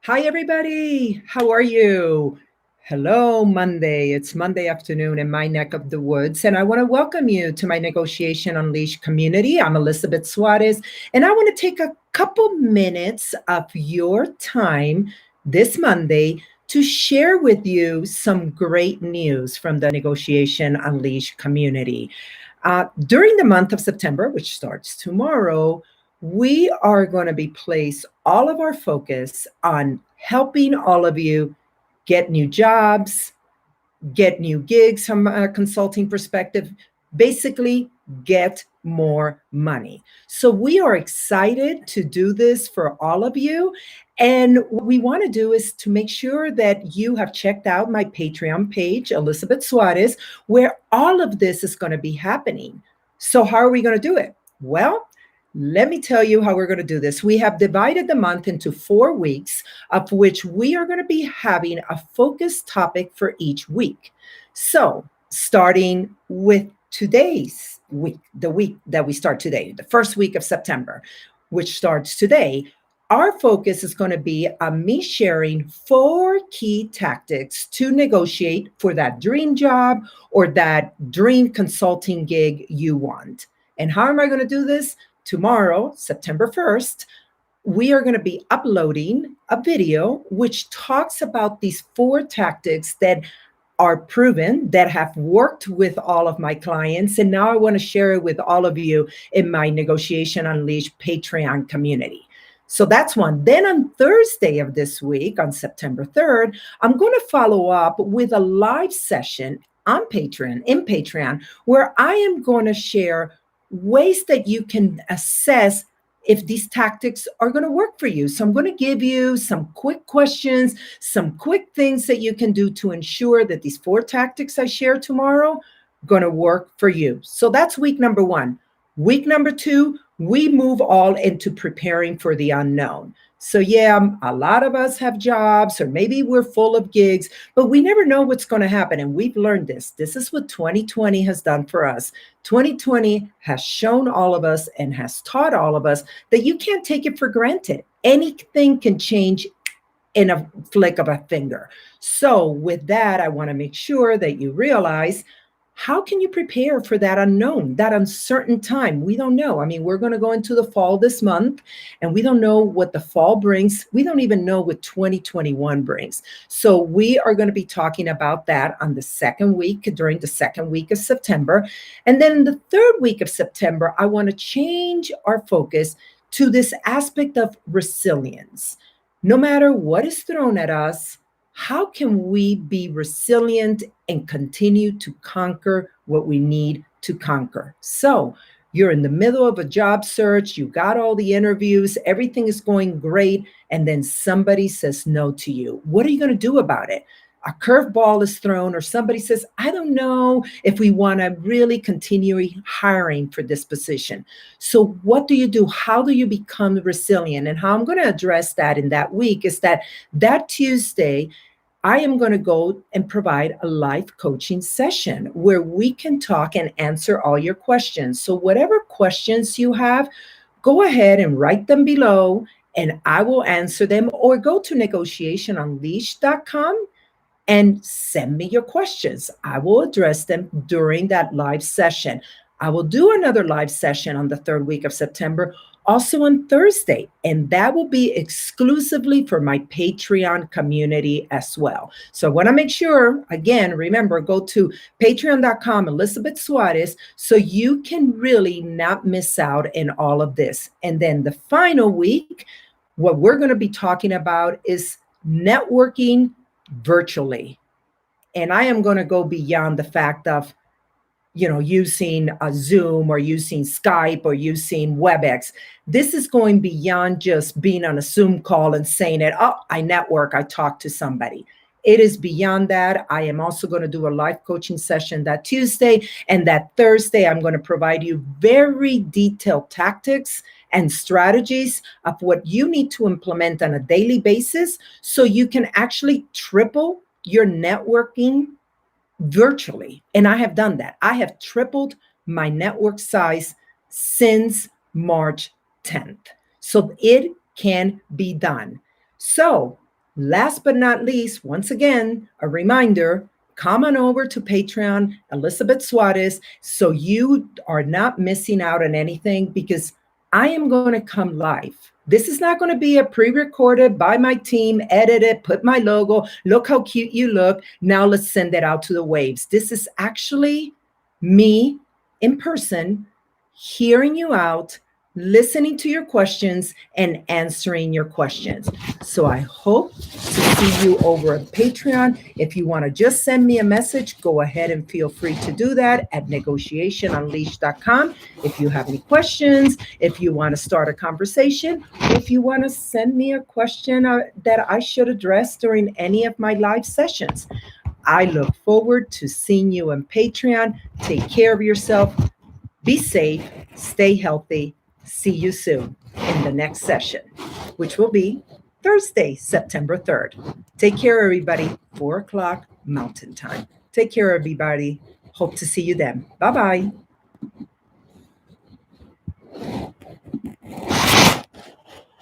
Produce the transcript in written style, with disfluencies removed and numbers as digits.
Hi, everybody. How are you? Hello, Monday. It's Monday afternoon in my neck of the woods, and I want to welcome you to my Negotiation Unleashed community. I'm Elizabeth Suarez, and I want to take a couple minutes of your time this Monday to share with you some great news from the Negotiation Unleashed community. During the month of September, which starts tomorrow, we are going to be place all of our focus on helping all of you get new jobs, get new gigs from a consulting perspective, basically get more money. So we are excited to do this for all of you. And what we want to do is to make sure that you have checked out my Patreon page, Elizabeth Suarez, where all of this is going to be happening. So how are we going to do it? Well, let me tell you how we're going to do this. We have divided the month into 4 weeks, of which we are going to be having a focused topic for each week. So, starting with today's week, the week that we start today, the first week of September, which starts today, our focus is going to be on me sharing 4 key tactics to negotiate for that dream job or that dream consulting gig you want. And how am I going to do this? Tomorrow, September 1st, we are going to be uploading a video which talks about these 4 tactics that are proven, that have worked with all of my clients. And now I want to share it with all of you in my Negotiation Unleashed Patreon community. So that's one. Then on Thursday of this week, on September 3rd, I'm going to follow up with a live session on Patreon, in Patreon, where I am going to share ways that you can assess if these tactics are going to work for you. So I'm going to give you some quick questions, some quick things that you can do to ensure that these 4 tactics I share tomorrow are going to work for you. So that's week number 1. Week number 2, we move all into preparing for the unknown. So yeah, a lot of us have jobs, or maybe we're full of gigs, but we never know what's going to happen. And we've learned this. This is what 2020 has done for us. 2020 has shown all of us and has taught all of us that you can't take it for granted. Anything can change in a flick of a finger. So with that, I want to make sure that you realize, how can you prepare for that unknown, that uncertain time? We don't know. I mean, we're going to go into the fall this month, and we don't know what the fall brings. We don't even know what 2021 brings. So we are going to be talking about that on the second week, during the second week of September. And then in the third week of September, I want to change our focus to this aspect of resilience. No matter what is thrown at us, how can we be resilient and continue to conquer what we need to conquer? So you're in the middle of a job search, you got all the interviews, everything is going great, and then somebody says no to you. What are you going to do about it? A curveball is thrown, or somebody says, I don't know if we want to really continue hiring for this position. So what do you do? How do you become resilient? And how I'm going to address that in that week is that Tuesday, I am going to go and provide a live coaching session where we can talk and answer all your questions. So whatever questions you have, go ahead and write them below and I will answer them, or go to negotiationunleashed.com and send me your questions. I will address them during that live session. I will do another live session on the third week of September, also on Thursday, and that will be exclusively for my Patreon community as well. So I want to make sure, again, remember, go to patreon.com, Elizabeth Suarez, so you can really not miss out in all of this. And then the final week, what we're going to be talking about is networking virtually. And I am going to go beyond the fact of, using a Zoom or using Skype or using WebEx. This is going beyond just being on a Zoom call and saying that, oh, I network, I talk to somebody. It is beyond that. I am also going to do a live coaching session that Tuesday, and that Thursday, I'm going to provide you very detailed tactics and strategies of what you need to implement on a daily basis so you can actually triple your networking virtually. And I have done that. I have tripled my network size since March 10th. So it can be done. So Last but not least, once again, a reminder, come on over to Patreon, Elizabeth Suarez, so you are not missing out on anything, because I am going to come live. This is not going to be a pre-recorded by my team, edited, put my logo. Look how cute you look. Now let's send it out to the waves. This is actually me in person, hearing you out, listening to your questions, and answering your questions. So I hope to see you over at Patreon. If you want to just send me a message, go ahead and feel free to do that at negotiationunleashed.com. If you have any questions, if you want to start a conversation, if you want to send me a question that I should address during any of my live sessions. I look forward to seeing you on Patreon. Take care of yourself. Be safe. Stay healthy. See you soon in the next session, which will be Thursday, September 3rd. Take care, everybody. 4 o'clock Mountain Time. Take care, everybody. Hope to see you then. Bye-bye.